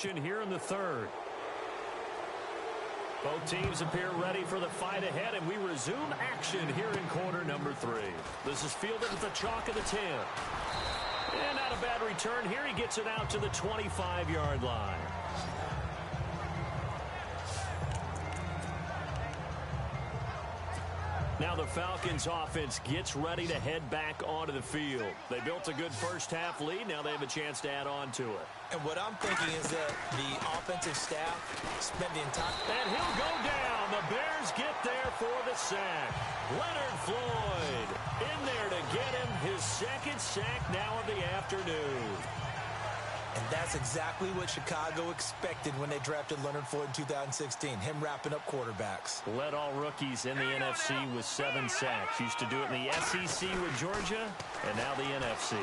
action here in the third. Both teams appear ready for the fight ahead, and we resume action here in quarter number 3. This is fielded at the chalk of the 10. And not a bad return here. He gets it out to the 25-yard line. Now the Falcons offense gets ready to head back onto the field. They built a good first-half lead. Now they have a chance to add on to it. And what I'm thinking is that the offensive staff spent the entire... And he'll go down. The Bears get there for the sack. Leonard Floyd in there to get him his second sack now of the afternoon. And that's exactly what Chicago expected when they drafted Leonard Floyd in 2016, him wrapping up quarterbacks. Led all rookies in the NFC with 7 sacks. Used to do it in the SEC with Georgia, and now the NFC.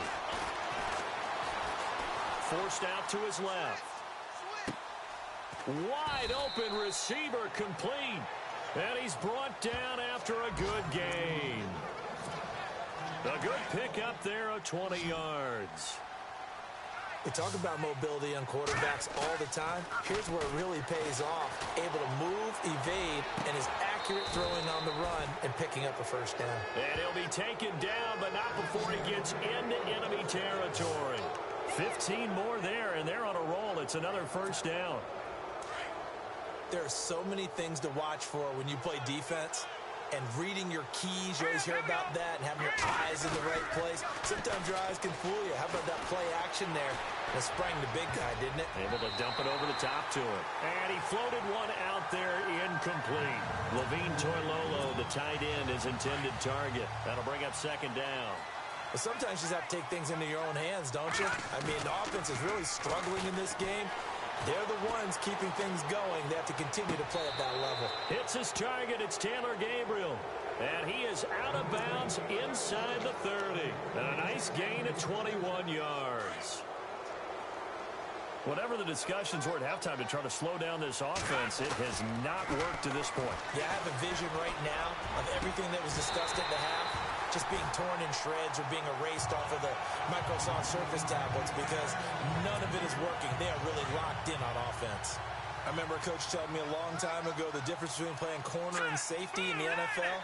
Forced out to his left. Wide open receiver complete. And he's brought down after a good gain. A good pickup there of 20 yards. We talk about mobility on quarterbacks all the time. Here's where it really pays off. Able to move, evade, and is accurate throwing on the run and picking up a first down. And he'll be taken down, but not before he gets into enemy territory. 15 more there, and they're on a roll. It's another first down. There are so many things to watch for when you play defense. And reading your keys, you always hear about that, and having your eyes in the right place. Sometimes your eyes can fool you. How about that play action there? And it sprang the big guy, didn't it? Able to dump it over the top to him. And he floated one out there incomplete. Levine Toilolo, the tight end, his intended target. That'll bring up second down. But sometimes you just have to take things into your own hands, don't you? I mean, the offense is really struggling in this game. They're the ones keeping things going. They have to continue to play at that level. It's his target. It's Taylor Gabriel. And he is out of bounds inside the 30. And a nice gain of 21 yards. Whatever the discussions were at halftime to try to slow down this offense, it has not worked to this point. Yeah, I have a vision right now of everything that was discussed at the half just being torn in shreds or being erased off of the Microsoft Surface tablets because none of it is working. They are really locked in on offense. I remember a coach telling me a long time ago the difference between playing corner and safety in the NFL.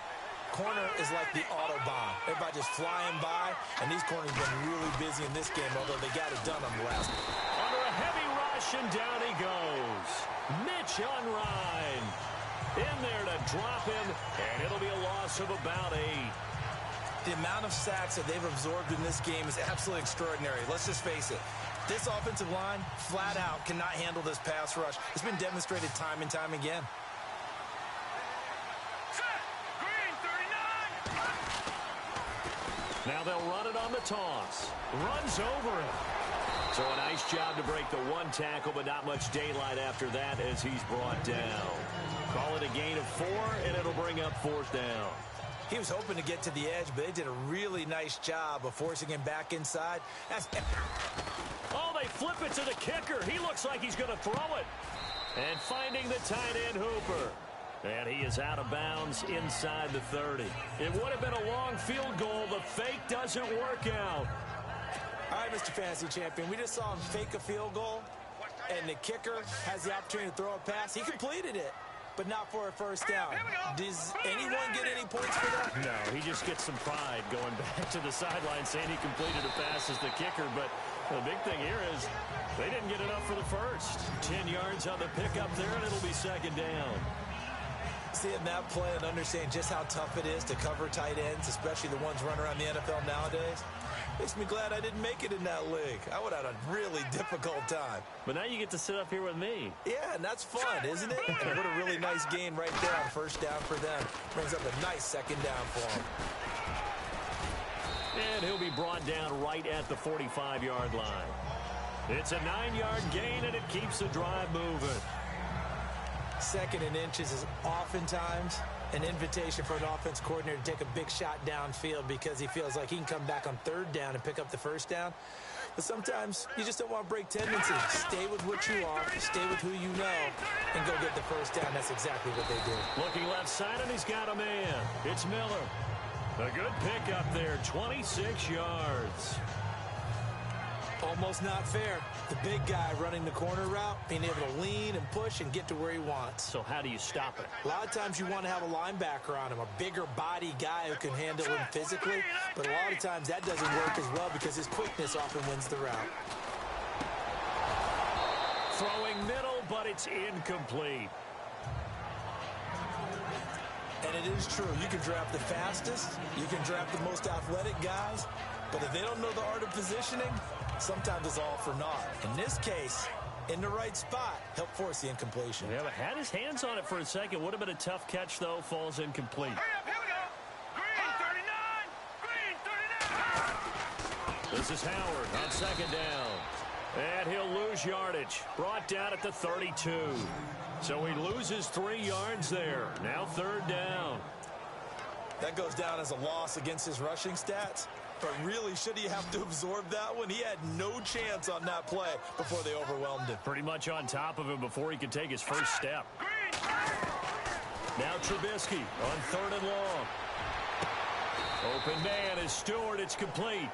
Corner is like the Autobahn. Everybody just flying by, and these corners have been really busy in this game, although they got it done on the last one. Under a heavy rush, and down he goes. Mitch Unrein in there to drop him, and it'll be a loss of about 8. The amount of sacks that they've absorbed in this game is absolutely extraordinary. Let's just face it. This offensive line, flat out, cannot handle this pass rush. It's been demonstrated time and time again. Now they'll run it on the toss. Runs over him. So a nice job to break the one tackle, but not much daylight after that as he's brought down. Call it a gain of 4, and it'll bring up 4th down. He was hoping to get to the edge, but they did a really nice job of forcing him back inside. Oh, they flip it to the kicker. He looks like he's going to throw it. And finding the tight end Hooper. And he is out of bounds inside the 30. It would have been a long field goal. The fake doesn't work out. All right, Mr. Fantasy Champion, we just saw him fake a field goal, and the kicker has the opportunity to throw a pass. He completed it, but not for a first down. Does anyone get any points for that? No, he just gets some pride going back to the sideline saying he completed a pass as the kicker, but the big thing here is they didn't get enough for the first. 10 yards on the pickup there, and it'll be second down. Seeing that play and understanding just how tough it is to cover tight ends, especially the ones running around the NFL nowadays, makes me glad I didn't make it in that league. I would have had a really difficult time. But now you get to sit up here with me. Yeah, and that's fun, isn't it? And what a really nice gain right there on first down for them. Brings up a nice second down for them. And he'll be brought down right at the 45-yard line. It's a 9-yard gain, and it keeps the drive moving. Second and inches is oftentimes an invitation for an offense coordinator to take a big shot downfield because he feels like he can come back on third down and pick up the first down. But sometimes you just don't want to break tendencies. Stay with what you are, stay with who you know, and go get the first down. That's exactly what they did. Looking left side, and he's got a man. It's Miller. A good pickup there, 26 yards. Almost not fair. The big guy running the corner route, being able to lean and push and get to where he wants. So how do you stop it? A lot of times you want to have a linebacker on him, a bigger body guy who can handle him physically, but a lot of times that doesn't work as well because his quickness often wins the route. Throwing middle, but it's incomplete. And it is true. You can draft the fastest, you can draft the most athletic guys, but if they don't know the art of positioning, sometimes it's all for naught. In this case, in the right spot, helped force the incompletion. Yeah, but had his hands on it for a second. Would have been a tough catch, though. Falls incomplete. Hurry up, here we go. Green 39. Green 39. This is Howard on second down. And he'll lose yardage. Brought down at the 32. So he loses 3 yards there. Now third down. That goes down as a loss against his rushing stats. But really, should he have to absorb that one? He had no chance on that play before they overwhelmed him. Pretty much on top of him before he could take his first step. Now Trubisky on third and long. Open man is Stewart. It's complete.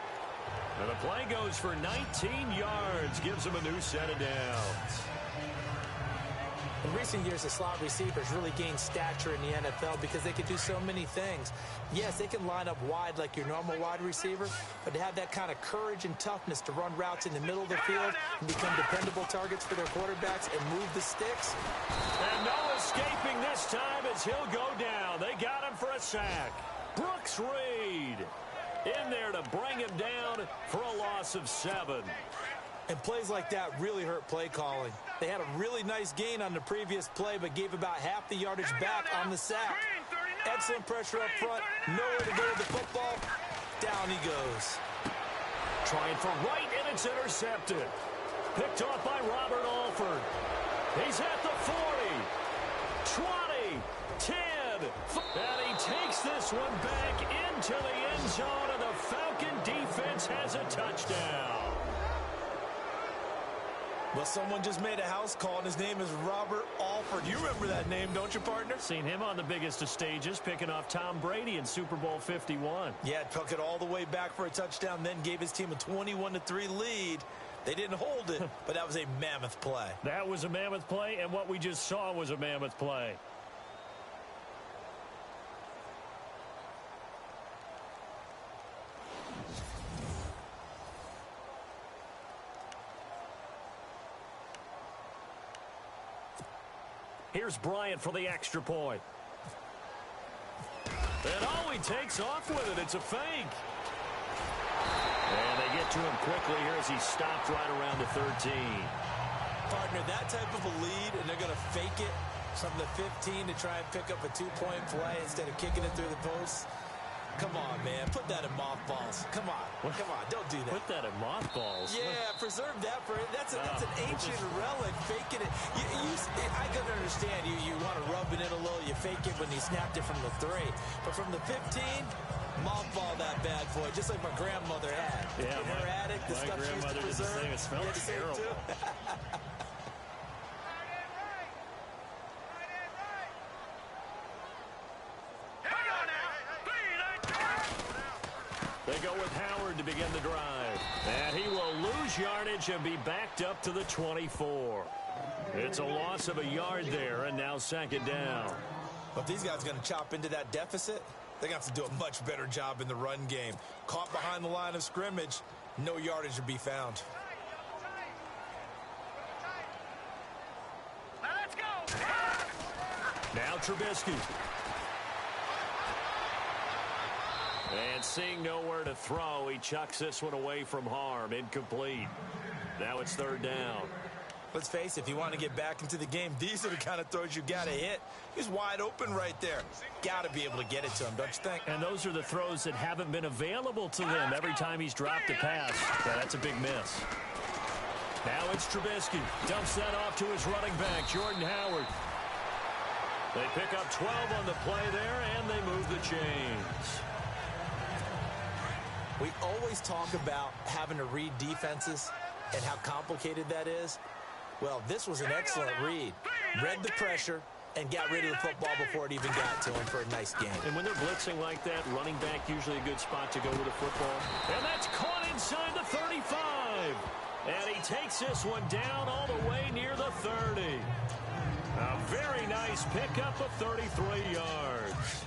And the play goes for 19 yards. Gives him a new set of downs. In recent years, the slot receivers really gained stature in the NFL because they can do so many things. Yes, they can line up wide like your normal wide receiver, but to have that kind of courage and toughness to run routes in the middle of the field and become dependable targets for their quarterbacks and move the sticks. And no escaping this time as he'll go down. They got him for a sack. Brooks Reed in there to bring him down for a loss of 7. And plays like that really hurt play calling. They had a really nice gain on the previous play, but gave about half the yardage back on the sack. Excellent pressure up front. Nowhere to go with the football. Down he goes. Trying for right, and it's intercepted. Picked off by Robert Alford. He's at the 40, 20, 10. And he takes this one back into the end zone, and the Falcon defense has a touchdown. Well, someone just made a house call, and his name is Robert Alford. You remember that name, don't you, partner? Seen him on the biggest of stages, picking off Tom Brady in Super Bowl 51. Yeah, took it all the way back for a touchdown, then gave his team a 21-3 lead. They didn't hold it, but that was a mammoth play. That was a mammoth play, and what we just saw was a mammoth play. Here's Bryant for the extra point. And he takes off with it. It's a fake. And they get to him quickly here as he stopped right around the 13. Partner, that type of a lead, and they're going to fake it from the 15 to try and pick up a 2-point play instead of kicking it through the post. Come on, man. Put that in mothballs. Come on. Come on. Don't do that. Put that in mothballs. Yeah, preserve that for it. That's an ancient relic. Faking it. I can understand you want to rub it in a little. You fake it when you snapped it from the 3. But from the 15, mothball that bad boy, just like my grandmother had. Yeah, in her attic, the stuff she used to preserve. It smells terrible. They go with Howard to begin the drive. And he will lose yardage and be backed up to the 24. It's a loss of a yard there, and now second down. But these guys are going to chop into that deficit. They're going to have to do a much better job in the run game. Caught behind the line of scrimmage, no yardage to be found. Now let's go. Now Trubisky. And seeing nowhere to throw, he chucks this one away from harm. Incomplete. Now it's third down. Let's face it, if you want to get back into the game, these are the kind of throws you got to hit. He's wide open right there. Got to be able to get it to him, don't you think? And those are the throws that haven't been available to them every time he's dropped a pass. Yeah, that's a big miss. Now it's Trubisky. Dumps that off to his running back, Jordan Howard. They pick up 12 on the play there, and they move the chains. We always talk about having to read defenses and how complicated that is. Well, this was an excellent read. Read the pressure, and got rid of the football before it even got to him for a nice gain. And when they're blitzing like that, running back usually a good spot to go with the football. And that's caught inside the 35. And he takes this one down all the way near the 30. A very nice pickup of 33 yards.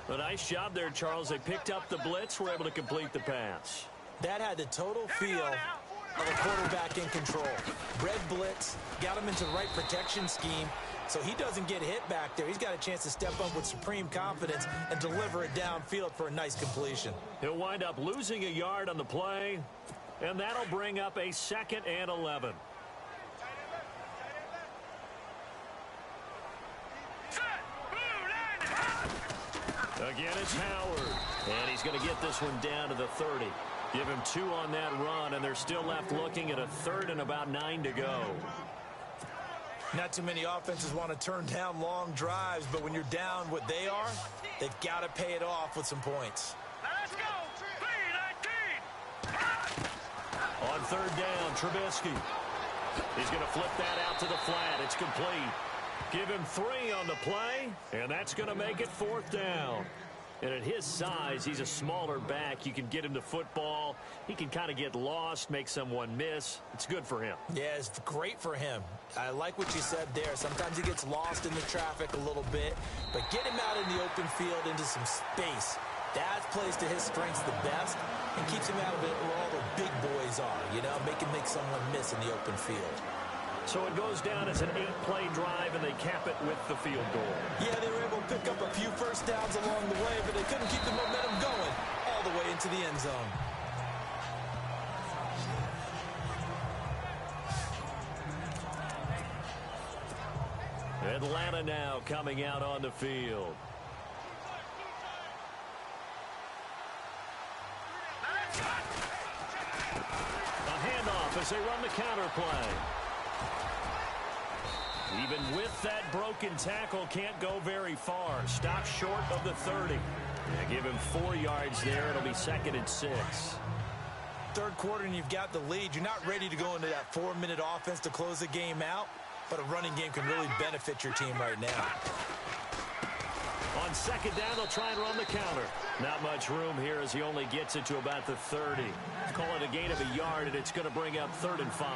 A nice job there, Charles. They picked up the blitz, were able to complete the pass. That had the total feel of a quarterback in control. Red blitz, got him into the right protection scheme, so he doesn't get hit back there. He's got a chance to step up with supreme confidence and deliver it downfield for a nice completion. He'll wind up losing a yard on the play, and that'll bring up a 2nd and 11. Again, it's Howard. And he's going to get this one down to the 30. Give him 2 on that run, and they're still left looking at a 3rd and about 9 to go. Not too many offenses want to turn down long drives, but when you're down what they are, they've got to pay it off with some points. Let's go! 3-19! On 3rd down, Trubisky. He's going to flip that out to the flat. It's complete. Give him 3 on the play, and that's going to make it 4th down. And at his size, he's a smaller back. You can get him to football. He can kind of get lost, make someone miss. It's good for him. Yeah, it's great for him. I like what you said there. Sometimes he gets lost in the traffic a little bit, but get him out in the open field into some space. That plays to his strengths the best and keeps him out of it where all the big boys are, you know, make someone miss in the open field. So it goes down as an 8-play drive, and they cap it with the field goal. Yeah, they were able to pick up a few first downs along the way, but they couldn't keep the momentum going all the way into the end zone. Atlanta now coming out on the field. A handoff as they run the counter play. Even with that broken tackle, can't go very far. Stop short of the 30. Yeah, give him 4 yards there. It'll be 2nd and 6. Third quarter and you've got the lead. You're not ready to go into that 4-minute offense to close the game out, but a running game can really benefit your team right now. On 2nd down, they'll try and run the counter. Not much room here as he only gets it to about the 30. Call it a gain of a yard, and it's going to bring up 3rd and 5.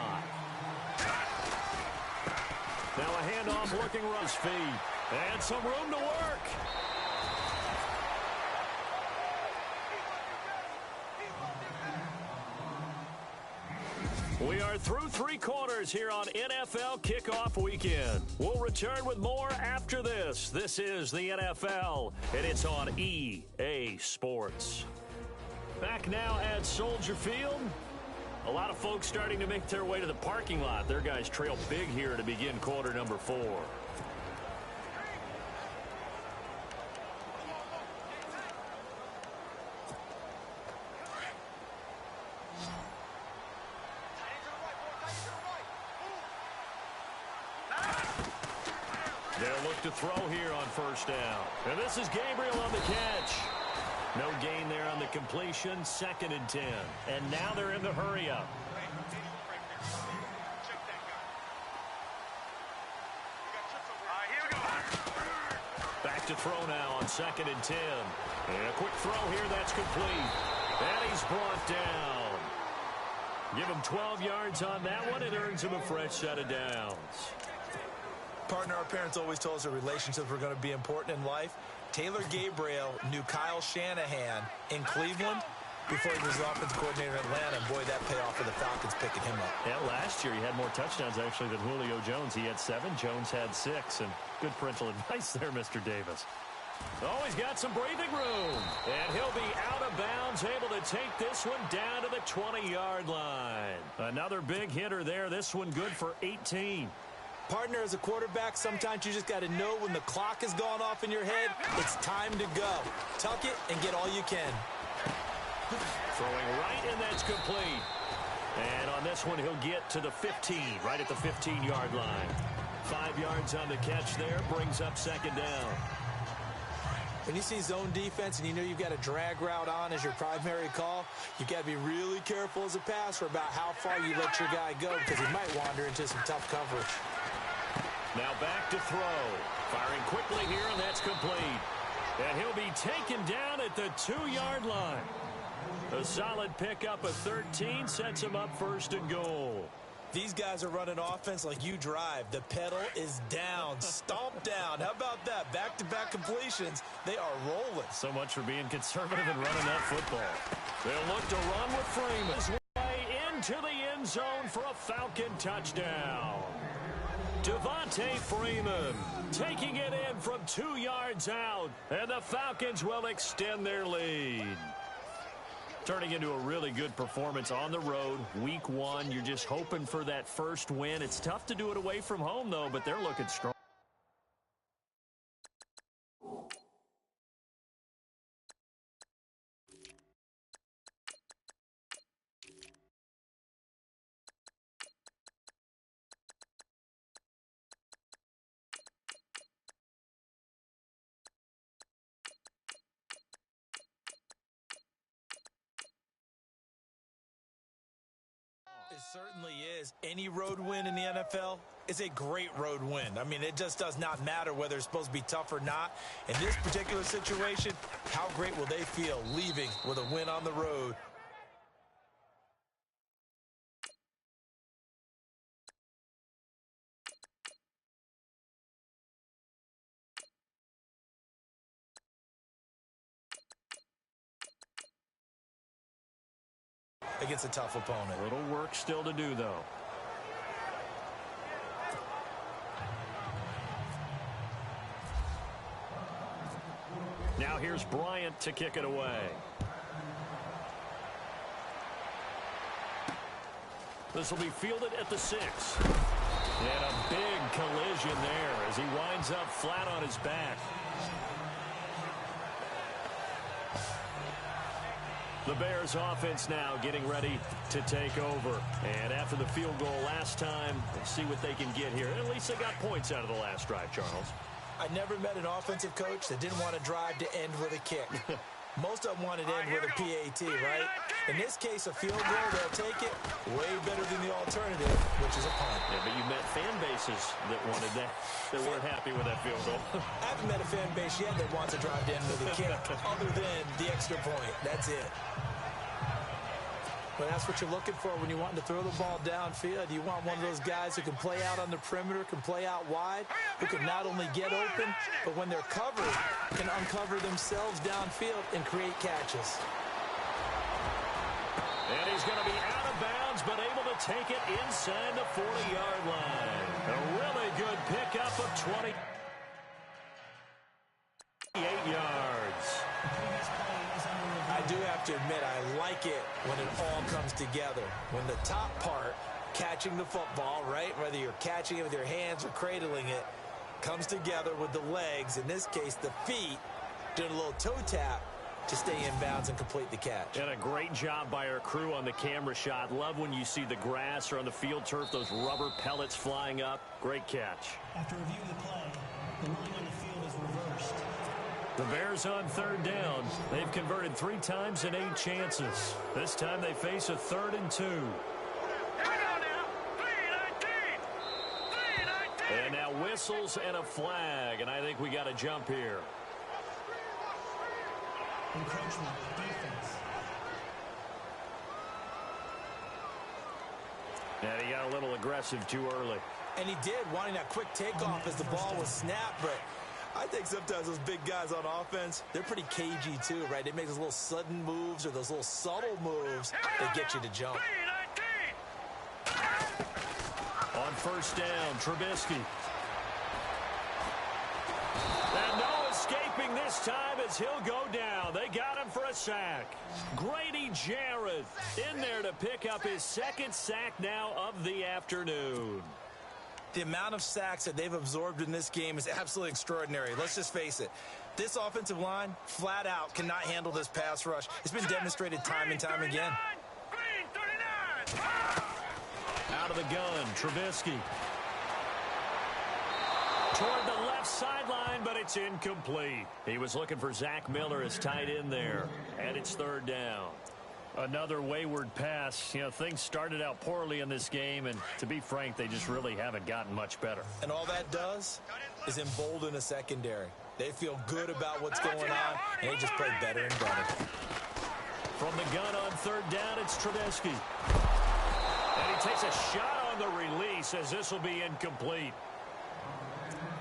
Now a handoff looking rush feed. And some room to work. We are through 3 quarters here on NFL Kickoff Weekend. We'll return with more after this. This is the NFL, and it's on EA Sports. Back now at Soldier Field. A lot of folks starting to make their way to the parking lot. Their guys trail big here to begin quarter number 4. They'll look to throw here on 1st down. And this is Gabriel on the catch. No gain there on the completion, 2nd and 10. And now they're in the hurry-up. Back to throw now on 2nd and 10. And a quick throw here, that's complete. And he's brought down. Give him 12 yards on that one. It earns him a fresh set of downs. Partner, our parents always told us that relationships were going to be important in life. Taylor Gabriel knew Kyle Shanahan in Cleveland before he was the offensive coordinator in Atlanta. And boy, that payoff for the Falcons picking him up. Yeah, last year he had more touchdowns actually than Julio Jones. He had 7. Jones had 6. And good parental advice there, Mr. Davis. Oh, he's got some breathing room. And he'll be out of bounds, able to take this one down to the 20-yard line. Another big hitter there. This one good for 18. Partner, as a quarterback, sometimes you just got to know when the clock has gone off in your head, it's time to go. Tuck it and get all you can. Throwing right, and that's complete. And on this one, he'll get to the 15, right at the 15-yard line. 5 yards on the catch there, brings up 2nd down. When you see zone defense and you know you've got a drag route on as your primary call, you've got to be really careful as a passer about how far you let your guy go because he might wander into some tough coverage. Now back to throw. Firing quickly here, and that's complete. And he'll be taken down at the 2-yard line. A solid pickup of 13 sets him up first and goal. These guys are running offense like you drive. The pedal is down, stomp down. How about that? Back-to-back completions. They are rolling. So much for being conservative and running that football. They'll look to run with Freeman. His way into the end zone for a Falcon touchdown. Devontae Freeman taking it in from 2 yards out. And the Falcons will extend their lead. Turning into a really good performance on the road. Week 1, you're just hoping for that first win. It's tough to do it away from home, though, but they're looking strong. It certainly is. Any road win in the NFL is a great road win. I mean, it just does not matter whether it's supposed to be tough or not. In this particular situation, how great will they feel leaving with a win on the road? Against a tough opponent. A little work still to do, though. Now here's Bryant to kick it away. This will be fielded at the 6. And a big collision there as he winds up flat on his back. The Bears offense now getting ready to take over. And after the field goal last time, let's see what they can get here. At least they got points out of the last drive, Charles. I never met an offensive coach that didn't want to drive to end with a kick. Most of them wanted to end with a PAT, right? In this case, a field goal, they'll take it way better than the alternative, which is a punt. Yeah, but you met fan bases that wanted that, that weren't happy with that field goal. I haven't met a fan base yet that wants to drive to end with a kick other than the extra point. That's it. But that's what you're looking for when you want to throw the ball downfield. You want one of those guys who can play out on the perimeter, can play out wide, who can not only get open, but when they're covered, can uncover themselves downfield and create catches. And he's going to be out of bounds, but able to take it inside the 40-yard line. A really good pickup of 28 yards. I do have to admit, I like it when it all comes together. When the top part, catching the football, right, whether you're catching it with your hands or cradling it, comes together with the legs, in this case the feet, doing a little toe tap to stay in bounds and complete the catch. And a great job by our crew on the camera shot. Love when you see the grass or on the field turf, those rubber pellets flying up. Great catch. After reviewing the play, the line on the field is reversed. The Bears on 3rd down. They've converted 3 times in 8 chances. This time they face a 3rd and 2. And now whistles and a flag, and I think we got a jump here. Encroachment, defense. And he got a little aggressive too early. And he did, wanting that quick takeoff as the ball was snapped, but I think sometimes those big guys on offense, they're pretty cagey too, right? They make those little sudden moves or those little subtle moves that get you to jump. On 1st down, Trubisky. And no escaping this time as he'll go down. They got him for a sack. Grady Jarrett in there to pick up his 2nd sack now of the afternoon. The amount of sacks that they've absorbed in this game is absolutely extraordinary. Let's just face it. This offensive line, flat out, cannot handle this pass rush. It's been demonstrated time and time again. Out of the gun, Trubisky. Toward the left sideline, but it's incomplete. He was looking for Zach Miller as tight end there, and it's 3rd down. Another wayward pass. You know, things started out poorly in this game, and to be frank, they just really haven't gotten much better. And all that does is embolden a secondary. They feel good about what's going on, and they just play better and better. From the gun on third down, it's Trubisky. And he takes a shot on the release as this will be incomplete.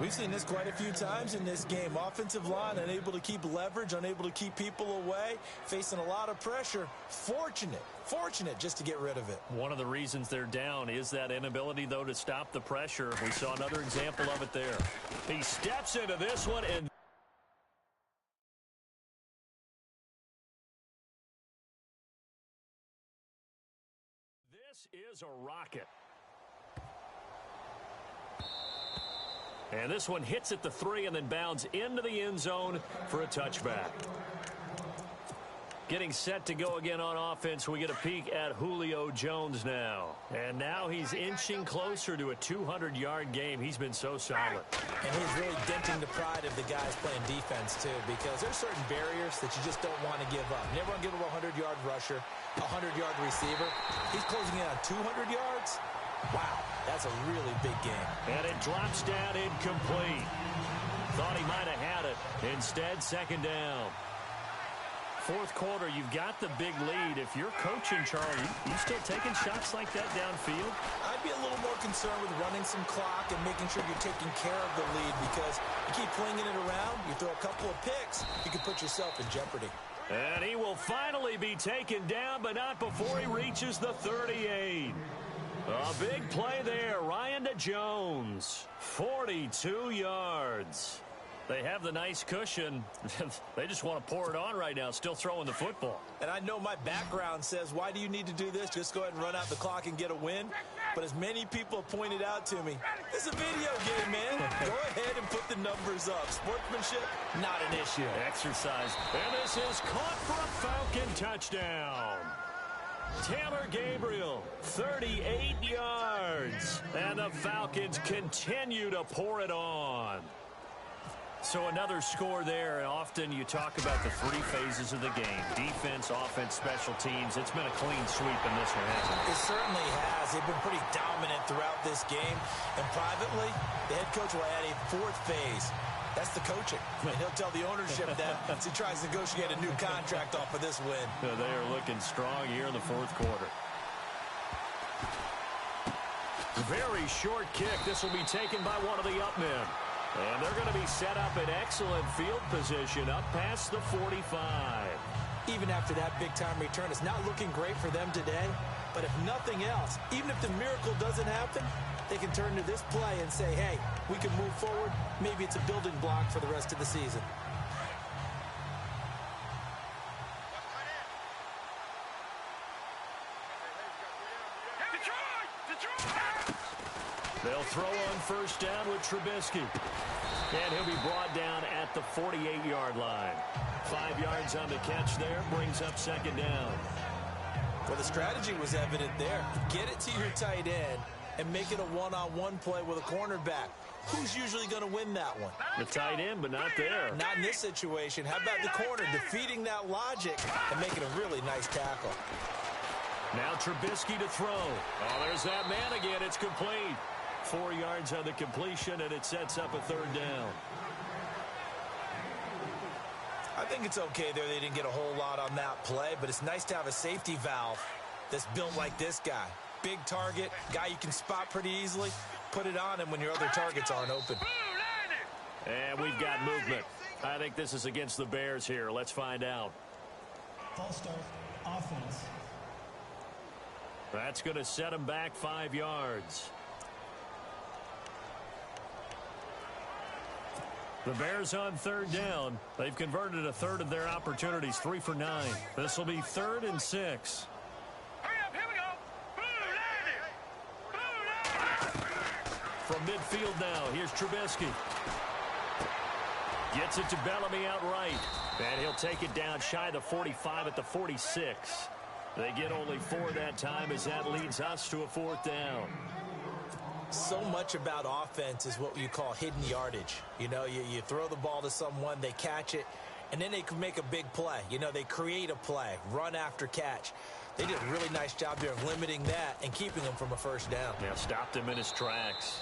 We've seen this quite a few times in this game. Offensive line unable to keep leverage, unable to keep people away, facing a lot of pressure. Fortunate just to get rid of it. One of the reasons they're down is that inability, though, to stop the pressure. We saw another example of it there. He steps into this one, and this is a rocket. And this one hits at the 3 and then bounds into the end zone for a touchback. Getting set to go again on offense, we get a peek at Julio Jones now. And now he's inching closer to a 200-yard game. He's been so solid. And he's really denting the pride of the guys playing defense, too, because there's certain barriers that you just don't want to give up. Never want to give up a 100-yard rusher, a 100-yard receiver. He's closing in on 200 yards. Wow, that's a really big game. And it drops down incomplete. Thought he might have had it. Instead, second down. Fourth quarter, you've got the big lead. If you're coaching, Charlie, you still taking shots like that downfield? I'd be a little more concerned with running some clock and making sure you're taking care of the lead, because you keep flinging it around, you throw a couple of picks, you can put yourself in jeopardy. And he will finally be taken down, but not before he reaches the 38. A big play there. Ryan to Jones. 42 yards. They have the nice cushion. They just want to pour it on right now, still throwing the football. And I know my background says, why do you need to do this? Just go ahead and run out the clock and get a win. But as many people have pointed out to me, it's a video game, man. Go ahead and put the numbers up. Sportsmanship, not an issue. Exercise. And this is caught for a Falcon touchdown. Taylor Gabriel, 38 yards. And the Falcons continue to pour it on. So another score there, and often you talk about the three phases of the game. Defense, offense, special teams. It's been a clean sweep in this one, hasn't it? It certainly has. They've been pretty dominant throughout this game. And privately, the head coach will add a fourth phase. That's the coaching. And he'll tell the ownership that as he tries to negotiate a new contract off of this win. They are looking strong here in the fourth quarter. Very short kick. This will be taken by one of the up men. And they're going to be set up in excellent field position up past the 45. Even after that big-time return, it's not looking great for them today. But if nothing else, even if the miracle doesn't happen, they can turn to this play and say, hey, we can move forward. Maybe it's a building block for the rest of the season. They'll throw on first down with Trubisky. And he'll be brought down at the 48-yard line. 5 yards on the catch there, brings up second down. Well, the strategy was evident there. Get it to your tight end and make it a one-on-one play with a cornerback. Who's usually going to win that one? The tight end, but not there. Not in this situation. How about the corner defeating that logic and making a really nice tackle? Now Trubisky to throw. Oh, there's that man again. It's complete. 4 yards on the completion, and it sets up a third down. I think it's okay there. They didn't get a whole lot on that play, but it's nice to have a safety valve that's built like this guy. Big target, guy you can spot pretty easily. Put it on him when your other targets aren't open. And we've got movement. I think this is against the Bears here. Let's find out. False start, offense. That's going to set him back 5 yards. The Bears on third down. They've converted a third of their opportunities, 3 for 9. This will be 3rd and 6. Hurry up, here we go. From midfield now, here's Trubisky. Gets it to Bellamy outright. And he'll take it down shy of the 45 at the 46. They get only 4 that time as that leads us to a 4th down. So much about offense is what you call hidden yardage. You know, you throw the ball to someone, they catch it, and then they can make a big play. You know, they create a play, run after catch. They did a really nice job there of limiting that and keeping him from a first down. Yeah, stopped him in his tracks.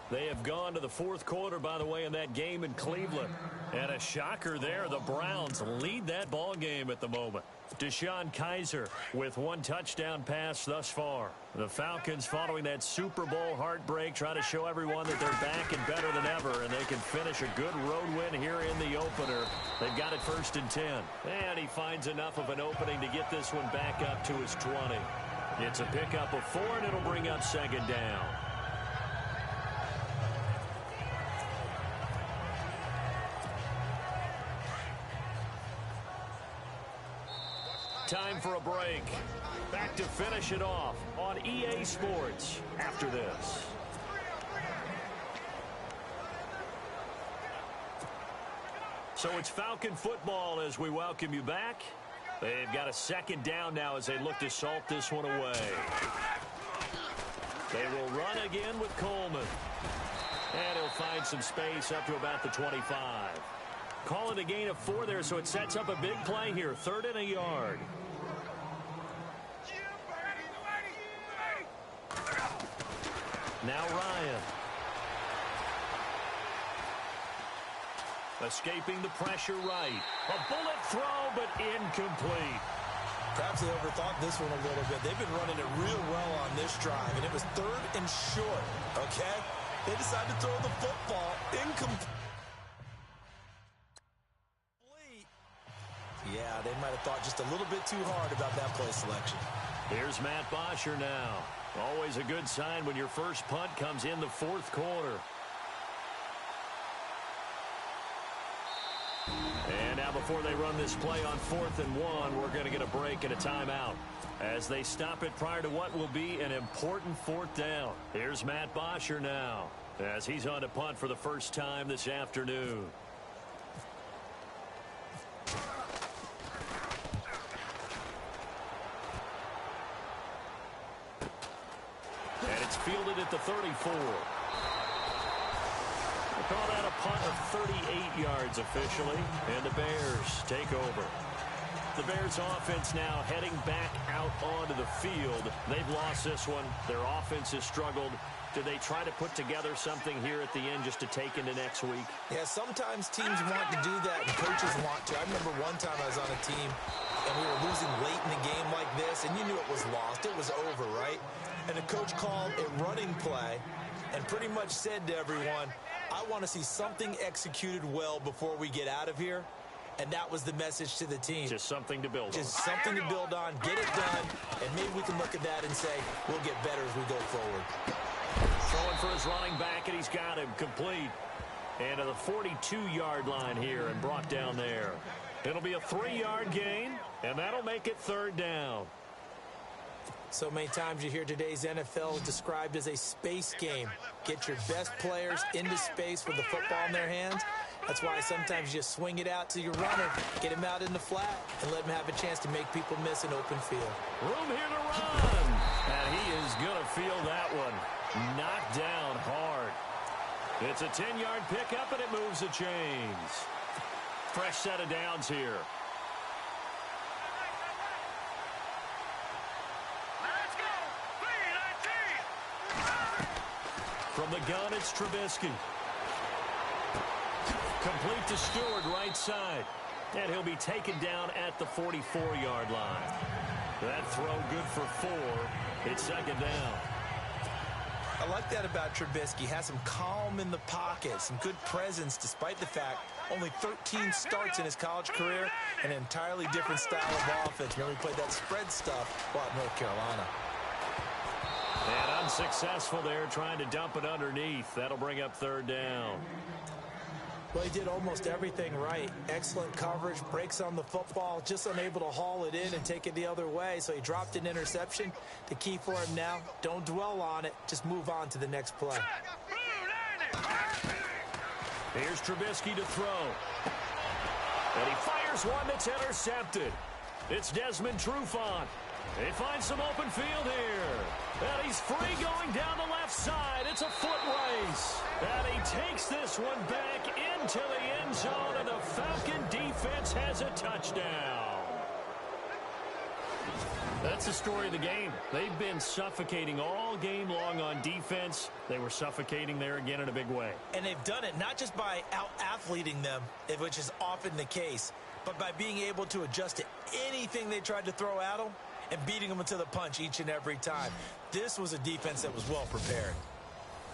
They have gone to the fourth quarter, by the way, in that game in Cleveland. And a shocker there. The Browns lead that ball game at the moment. Deshaun Kaiser with one touchdown pass thus far. The Falcons, following that Super Bowl heartbreak, try to show everyone that they're back and better than ever, and they can finish a good road win here in the opener. They've got it 1st and 10. And he finds enough of an opening to get this one back up to his 20. It's a pickup of 4, and it'll bring up 2nd down. Time for a break. Back to finish it off on EA Sports after this. So it's Falcon football as we welcome you back. They've got a 2nd down now as they look to salt this one away. They will run again with Coleman. And he'll find some space up to about the 25. Calling a gain of 4 there, so it sets up a big play here. 3rd and a yard. Now Ryan. Escaping the pressure right. A bullet throw, but incomplete. Perhaps they overthought this one a little bit. They've been running it real well on this drive, and it was 3rd and short, okay? They decided to throw the football incomplete. Yeah, they might have thought just a little bit too hard about that play selection. Here's Matt Bosher now. Always a good sign when your first punt comes in the 4th quarter. And now before they run this play on 4th and 1, we're going to get a break and a timeout as they stop it prior to what will be an important 4th down. Here's Matt Bosher now as he's on to punt for the first time this afternoon. And it's fielded at the 34. We'll call that a punt of 38 yards officially, and the Bears take over. The Bears offense now heading back out onto the field. They've lost this one. Their offense has struggled. Do they try to put together something here at the end just to take into next week? Yeah, sometimes teams want to do that and coaches want to. I remember one time I was on a team and we were losing late in the game like this, and you knew it was lost. It was over, right? And the coach called a running play and pretty much said to everyone, I want to see something executed well before we get out of here. And that was the message to the team. Just something to build on. Just something to build on, get it done, and maybe we can look at that and say, we'll get better as we go forward. Throwing for his running back, and he's got him complete. And to the 42-yard line here and brought down there. It'll be a 3-yard gain, and that'll make it 3rd down. So many times you hear today's NFL described as a space game. Get your best players into space with the football in their hands. That's why sometimes you swing it out to your runner, get him out in the flat, and let him have a chance to make people miss an open field. Room here to run. And he is going to feel that one. Knocked down hard. It's a 10-yard pickup, and it moves the chains. Fresh set of downs here. Let's go! 3-19! From the gun, it's Trubisky. Complete to Stewart, right side. And he'll be taken down at the 44-yard line. That throw good for 4. It's 2nd down. I like that about Trubisky. Has some calm in the pocket, some good presence, despite the fact only 13 starts in his college career, an entirely different style of offense. Remember, he played that spread stuff while at North Carolina. And unsuccessful there, trying to dump it underneath. That'll bring up 3rd down. Well, he did almost everything right. Excellent coverage, breaks on the football, just unable to haul it in and take it the other way, so he dropped an interception. The key for him now, don't dwell on it, just move on to the next play. Here's Trubisky to throw. And he fires one that's intercepted. It's Desmond Trufant. He finds some open field here. And he's free going down the left side. It's a foot Nice. And he takes this one back into the end zone, and the Falcon defense has a touchdown. That's the story of the game. They've been suffocating all game long on defense. They were suffocating there again in a big way. And they've done it not just by out-athleting them, which is often the case, but by being able to adjust to anything they tried to throw at them and beating them to the punch each and every time. This was a defense that was well prepared.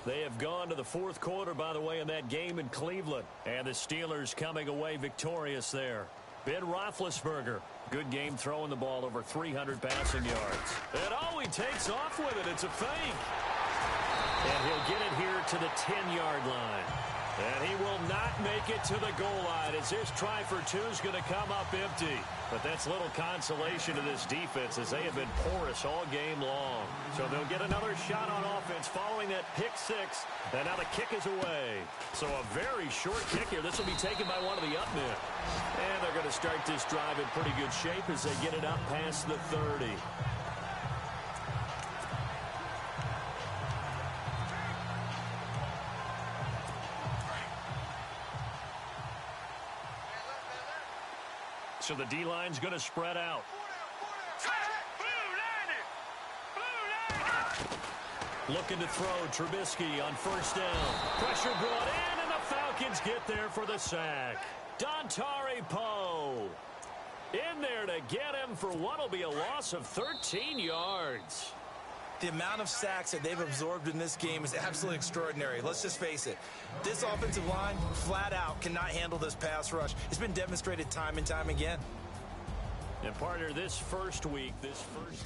They have gone to the fourth quarter, by the way, in that game in Cleveland. And the Steelers coming away victorious there. Ben Roethlisberger, good game throwing the ball over 300 passing yards. And oh, he takes off with it. It's a fake. And he'll get it here to the 10-yard line. And he will not make it to the goal line as this try for two is going to come up empty. But that's little consolation to this defense as they have been porous all game long. So they'll get another shot on offense following that pick six. And now the kick is away. So a very short kick here. This will be taken by one of the up men. And they're going to start this drive in pretty good shape as they get it up past the 30. So the D-line's going to spread out. Looking to throw. Trubisky on first down. Pressure brought in, and the Falcons get there for the sack. Dontari Poe in there to get him for what will be a loss of 13 yards. The amount of sacks that they've absorbed in this game is absolutely extraordinary. Let's just face it. This offensive line, flat out, cannot handle this pass rush. It's been demonstrated time and time again. And partner, this first week, this first...